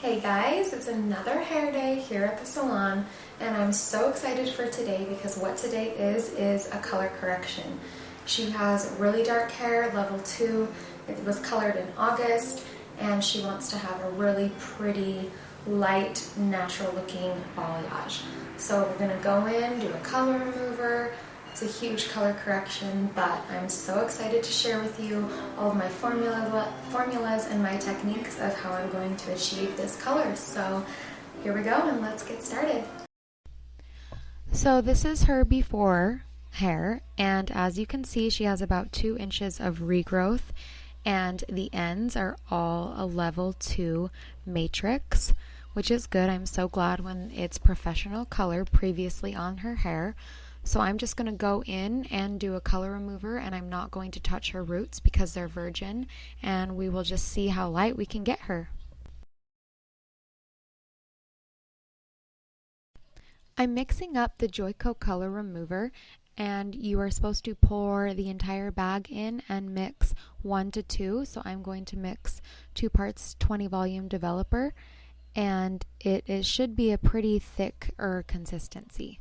Hey guys, it's another hair day here at the salon, and I'm so excited for today because what today is a color correction. She has really dark hair, level 2. It was colored in August, and she wants to have a really pretty, light, natural looking balayage. So we're going to go in, do a color remover. It's a huge color correction, but I'm so excited to share with you all of my formulas and my techniques of how I'm going to achieve this color. So here we go, and let's get started. So this is her before hair, and as you can see, she has about 2 inches of regrowth, and the ends are all a level 2 matrix, which is good. I'm so glad when it's professional color previously on her hair. So I'm just going to go in and do a color remover, and I'm not going to touch her roots because they're virgin, and we will just see how light we can get her. I'm mixing up the Joico color remover, and you are supposed to pour the entire bag in and mix 1 to 2. So I'm going to mix 2 parts 20 volume developer, and it should be a pretty thicker consistency.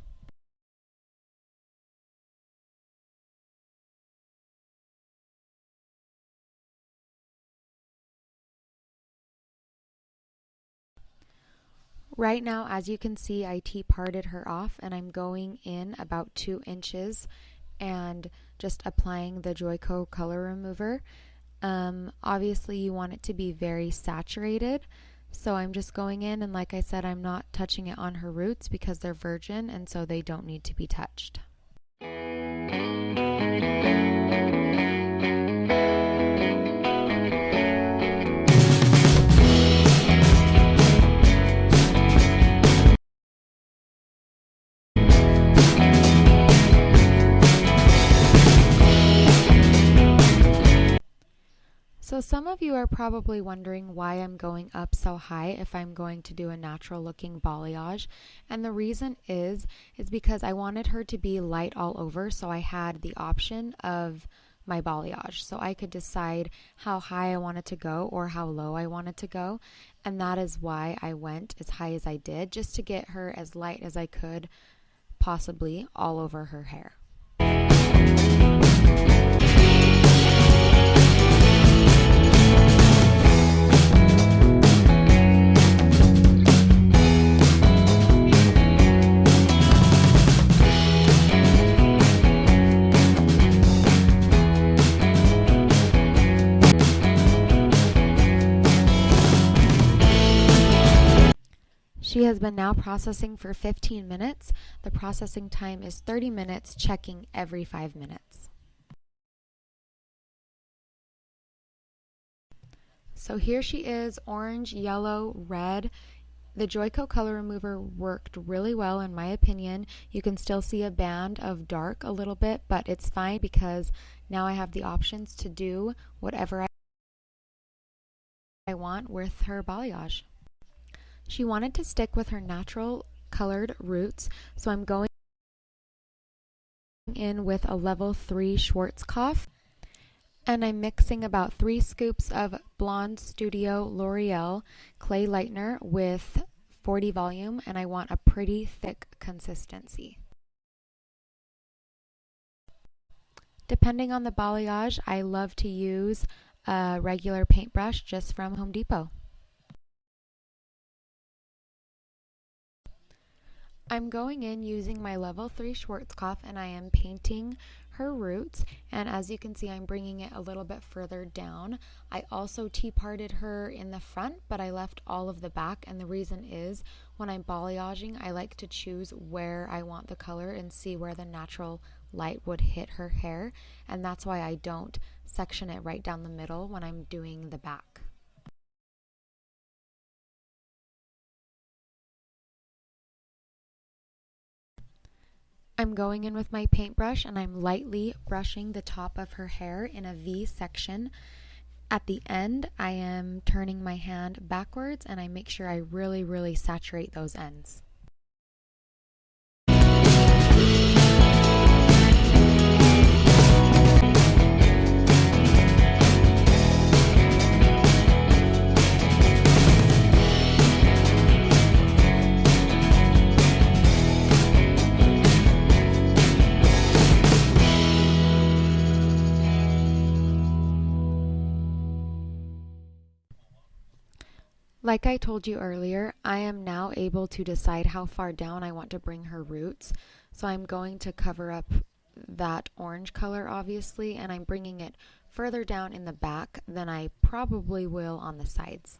Right now, as you can see, I T-parted her off, and I'm going in about 2 inches and just applying the Joico color remover. Obviously, you want it to be very saturated, so I'm just going in, and like I said, I'm not touching it on her roots because they're virgin, and so they don't need to be touched. So some of you are probably wondering why I'm going up so high if I'm going to do a natural looking balayage, and the reason is because I wanted her to be light all over, so I had the option of my balayage, so I could decide how high I wanted to go or how low I wanted to go, and that is why I went as high as I did, just to get her as light as I could possibly all over her hair. She has been now processing for 15 minutes. The processing time is 30 minutes, checking every 5 minutes. So here she is, orange, yellow, red. The Joico color remover worked really well in my opinion. You can still see a band of dark a little bit, but it's fine because now I have the options to do whatever I want with her balayage. She wanted to stick with her natural colored roots, so I'm going in with a level 3 Schwarzkopf, and I'm mixing about 3 scoops of Blonde Studio L'Oreal clay lightener with 40 volume, and I want a pretty thick consistency. Depending on the balayage, I love to use a regular paintbrush just from Home Depot. I'm going in using my level 3 Schwarzkopf, and I am painting her roots, and as you can see, I'm bringing it a little bit further down. I also T-parted her in the front, but I left all of the back, and the reason is when I'm balayaging, I like to choose where I want the color and see where the natural light would hit her hair, and that's why I don't section it right down the middle when I'm doing the back. I'm going in with my paintbrush, and I'm lightly brushing the top of her hair in a V section. At the end, I am turning my hand backwards, and I make sure I really saturate those ends. Like I told you earlier, I am now able to decide how far down I want to bring her roots. So I'm going to cover up that orange color, obviously, and I'm bringing it further down in the back than I probably will on the sides.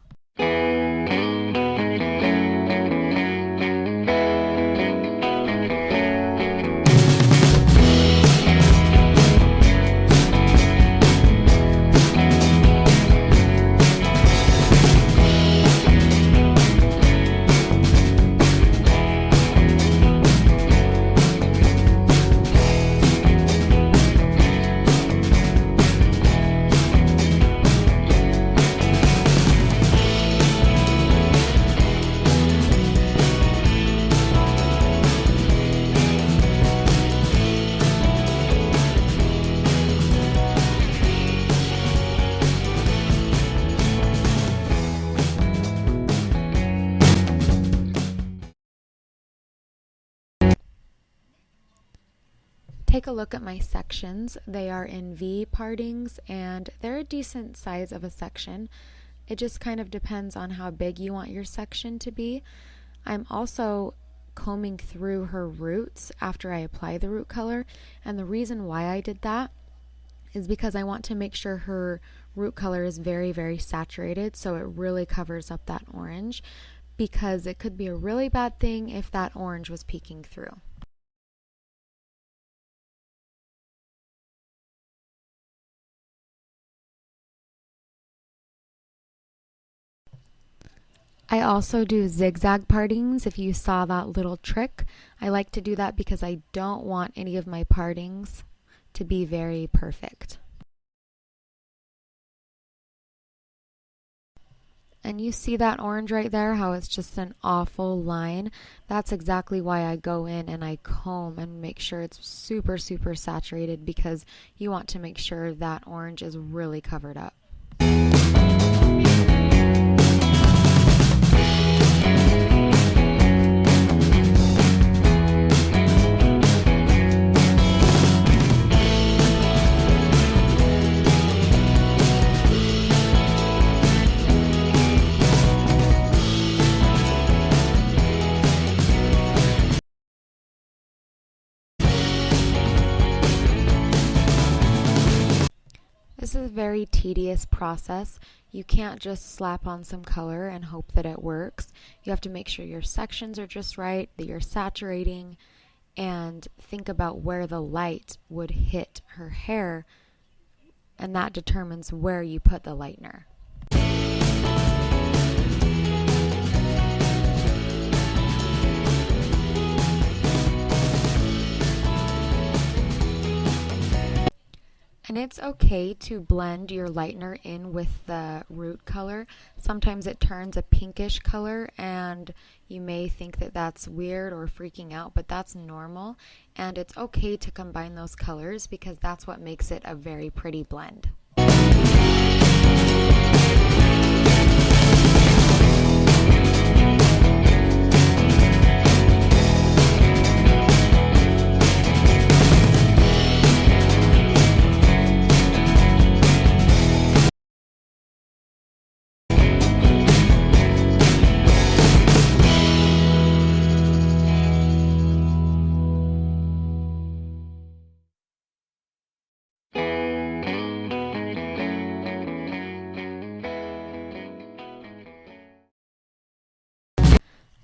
Take a look at my sections. They are in V partings and they're a decent size of a section. It just kind of depends on how big you want your section to be. I'm also combing through her roots after I apply the root color, and the reason why I did that is because I want to make sure her root color is very, very saturated so it really covers up that orange, because it could be a really bad thing if that orange was peeking through. I also do zigzag partings. If you saw that little trick, I like to do that because I don't want any of my partings to be very perfect. And you see that orange right there, how it's just an awful line? That's exactly why I go in and I comb and make sure it's super, super saturated, because you want to make sure that orange is really covered up. This is a very tedious process. You can't just slap on some color and hope that it works. You have to make sure your sections are just right, that you're saturating, and think about where the light would hit her hair, and that determines where you put the lightener. And it's okay to blend your lightener in with the root color. Sometimes it turns a pinkish color and you may think that that's weird or freaking out, but that's normal. And it's okay to combine those colors because that's what makes it a very pretty blend.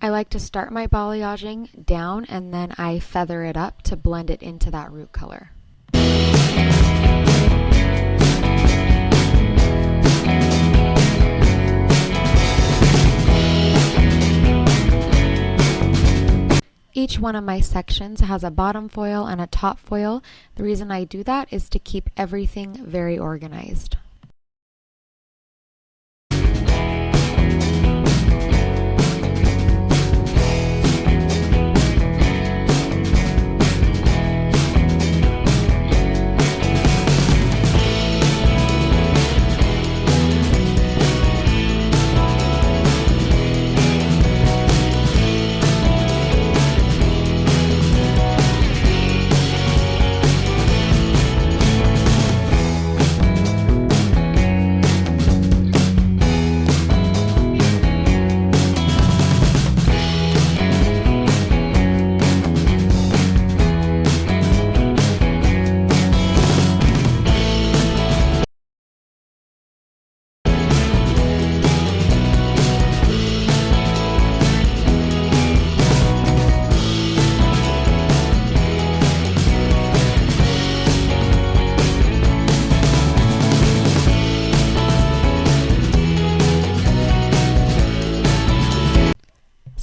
I like to start my balayaging down and then I feather it up to blend it into that root color. Each one of my sections has a bottom foil and a top foil. The reason I do that is to keep everything very organized.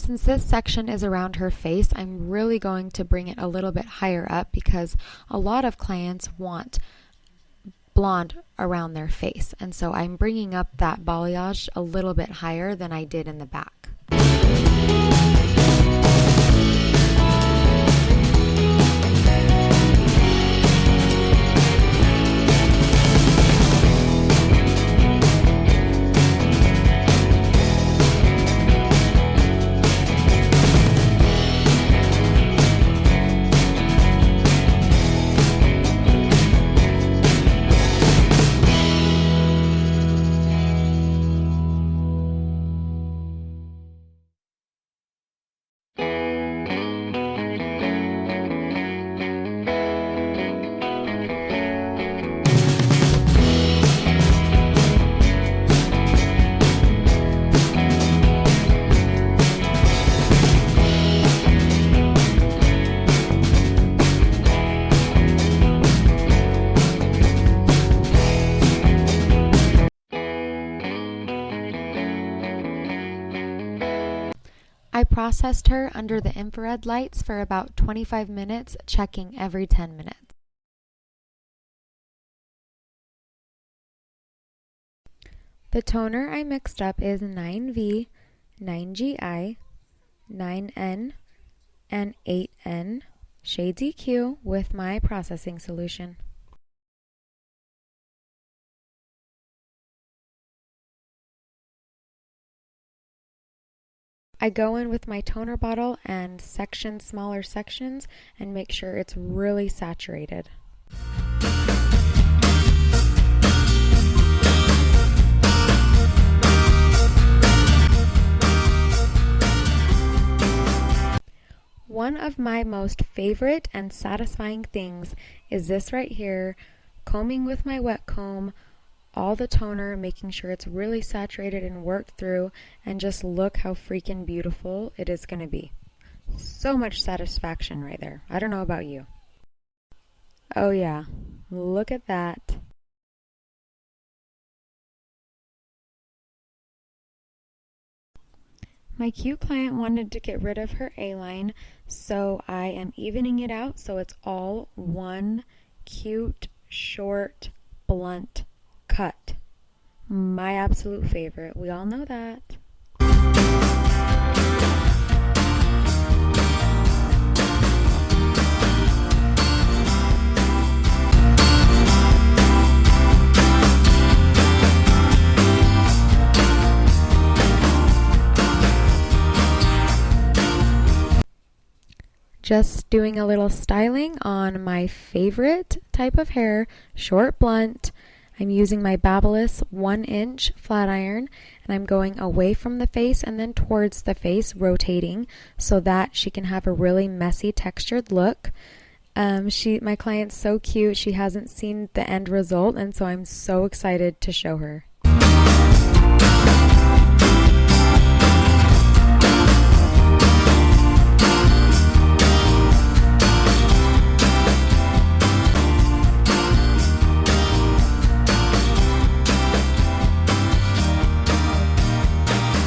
Since this section is around her face, I'm really going to bring it a little bit higher up because a lot of clients want blonde around their face. And so I'm bringing up that balayage a little bit higher than I did in the back. I processed her under the infrared lights for about 25 minutes, checking every 10 minutes. The toner I mixed up is 9V, 9GI, 9N, and 8N Shades EQ with my processing solution. I go in with my toner bottle and section smaller sections and make sure it's really saturated. One of my most favorite and satisfying things is this right here, combing with my wet comb all the toner, making sure it's really saturated and worked through, and just look how freaking beautiful it is going to be. So much satisfaction right there. I don't know about you. Oh yeah, look at that. My cute client wanted to get rid of her A-line, so I am evening it out so it's all one cute, short, blunt cut. My absolute favorite. We all know that. Just doing a little styling on my favorite type of hair, short blunt. I'm using my Bayalage 1-inch flat iron, and I'm going away from the face and then towards the face, rotating so that she can have a really messy textured look. My client's so cute. She hasn't seen the end result, and so I'm so excited to show her.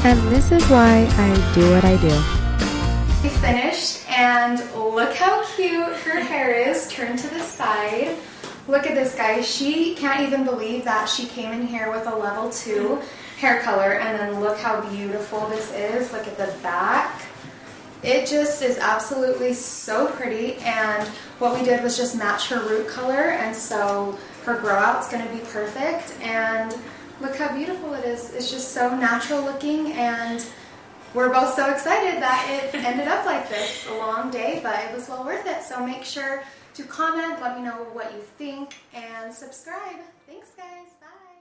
And this is why I do what I do. We finished, and look how cute her hair is turned to the side. Look at this, guys. She can't even believe that she came in here with a level 2 hair color, and then look how beautiful this is. Look at the back. It just is absolutely so pretty, and what we did was just match her root color, and so her grow out's going to be perfect. And look how beautiful it is. It's just so natural looking, and we're both so excited that it ended up like this. A long day, but it was well worth it. So make sure to comment, let me know what you think, and subscribe. Thanks, guys. Bye.